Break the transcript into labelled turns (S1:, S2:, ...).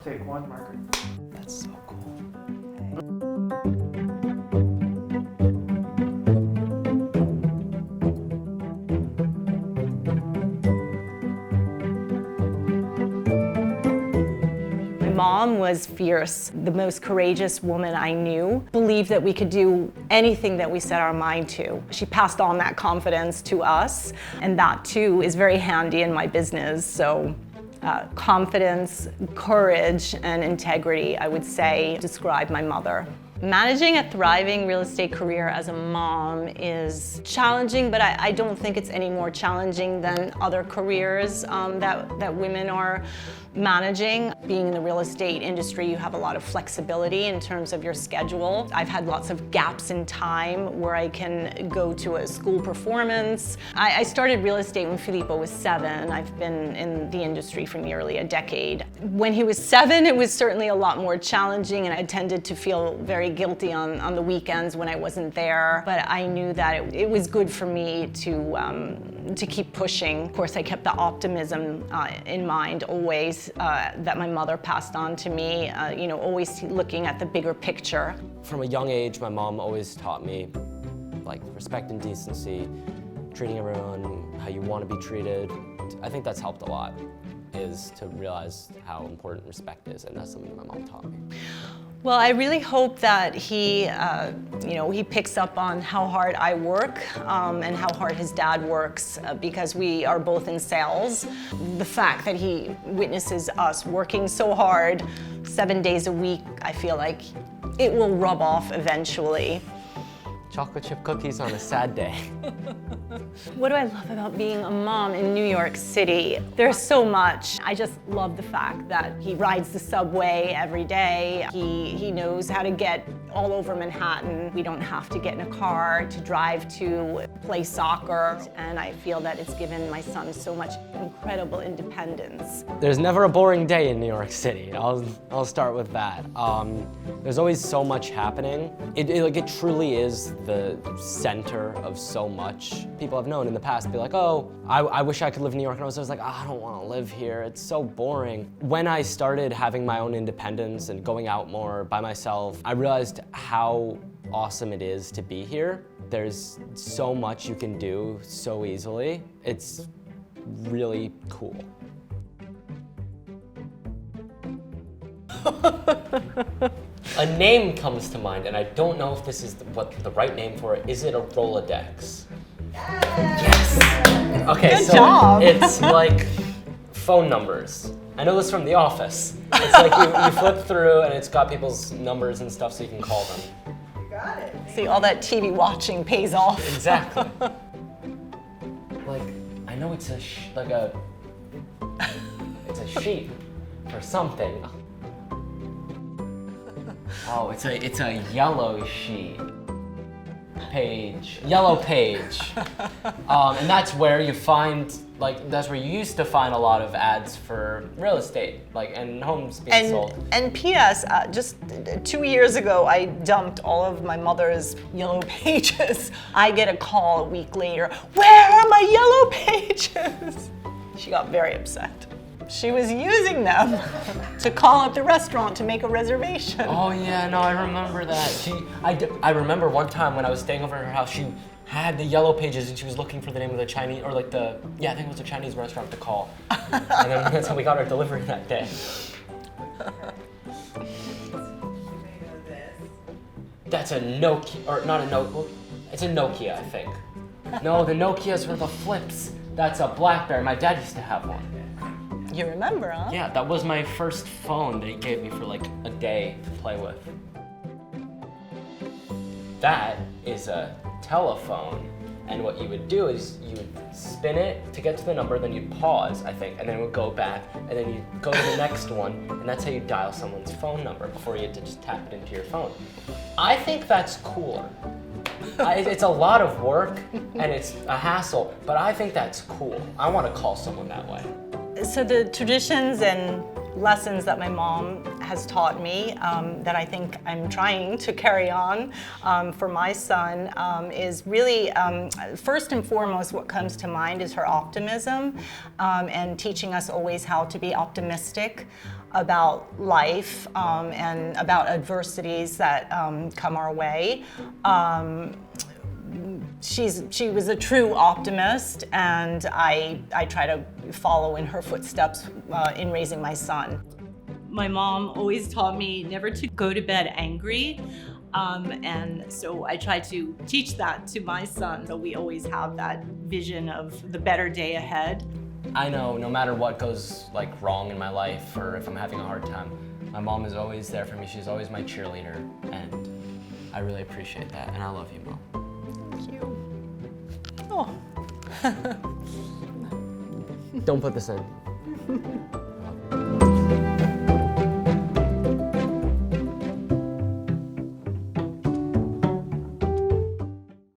S1: Take one, marker.
S2: That's so cool.
S3: My mom was fierce, the most courageous woman I knew, believed that we could do anything that we set our mind to. She passed on that confidence to us, and that too is very handy in my business. So confidence, courage, and integrity, I would say, describe my mother. Managing a thriving real estate career as a mom is challenging, but I don't think it's any more challenging than other careers that women are managing. Being in the real estate industry, you have a lot of flexibility in terms of your schedule. I've had lots of gaps in time where I can go to a school performance. I started real estate when Filippo was 7. I've been in the industry for nearly a decade. When he was 7, it was certainly a lot more challenging, and I tended to feel very guilty on the weekends when I wasn't there. But I knew that it was good for me to keep pushing. Of course, I kept the optimism in mind always that my mother passed on to me, always looking at the bigger picture.
S2: From a young age, my mom always taught me like respect and decency, treating everyone how you want to be treated. I think that's helped a lot, is to realize how important respect is, and that's something my mom taught me.
S3: Well, I really hope that he picks up on how hard I work and how hard his dad works because we are both in sales. The fact that he witnesses us working so hard 7 days a week, I feel like it will rub off eventually.
S2: Chocolate chip cookies on a sad day.
S3: What do I love about being a mom in New York City? There's so much. I just love the fact that he rides the subway every day. He knows how to get all over Manhattan. We don't have to get in a car to drive to play soccer. And I feel that it's given my son so much incredible independence.
S2: There's never a boring day in New York City. I'll start with that. There's always so much happening. It truly is the center of so much. People I've known in the past be like, oh, I wish I could live in New York. And I was always like, I don't want to live here. It's so boring. When I started having my own independence and going out more by myself, I realized how awesome it is to be here. There's so much you can do so easily. It's really cool. A name comes to mind, and I don't know if this is what the right name for it. Is it a Rolodex? Yes! Okay,
S3: Good
S2: so
S3: job.
S2: It's like phone numbers. I know this from The Office. It's like you flip through and it's got people's numbers and stuff so you can call them.
S1: You got it.
S3: See, all that TV watching pays off.
S2: Exactly. Like, I know it's a sheet or something. Oh, it's a yellow sheet. Yellow page. And that's where you find, that's where you used to find a lot of ads for real estate, and homes being sold.
S3: And P.S., just 2 years ago, I dumped all of my mother's yellow pages. I get a call a week later, where are my yellow pages? She got very upset. She was using them to call up the restaurant to make a reservation.
S2: Oh yeah, no, I remember that. I remember one time when I was staying over at her house, she had the yellow pages and she was looking for the name of the Chinese, I think it was a Chinese restaurant to call. And then that's how we got our delivery that day. That's a Nokia, or not a Nokia, it's a Nokia, I think. No, the Nokias were the flips. That's a BlackBerry, my dad used to have one.
S3: You remember, huh?
S2: Yeah, that was my first phone that he gave me for a day to play with. That is a telephone, and what you would do is you would spin it to get to the number, then you'd pause, I think, and then it would go back, and then you'd go to the next one, and that's how you dial someone's phone number before you had to just tap it into your phone. I think that's cooler. It's a lot of work, and it's a hassle, but I think that's cool. I want to call someone that way.
S3: So the traditions and lessons that my mom has taught me that I think I'm trying to carry on for my son is really, first and foremost, what comes to mind is her optimism and teaching us always how to be optimistic. about life and about adversities that come our way. She was a true optimist, and I try to follow in her footsteps in raising my son.
S1: My mom always taught me never to go to bed angry, and so I try to teach that to my son, so we always have that vision of the better day ahead.
S2: I know no matter what goes like wrong in my life, or if I'm having a hard time, my mom is always there for me. She's always my cheerleader, and I really appreciate that, and I love you, Mom.
S3: Thank you. Oh.
S2: Don't put this in.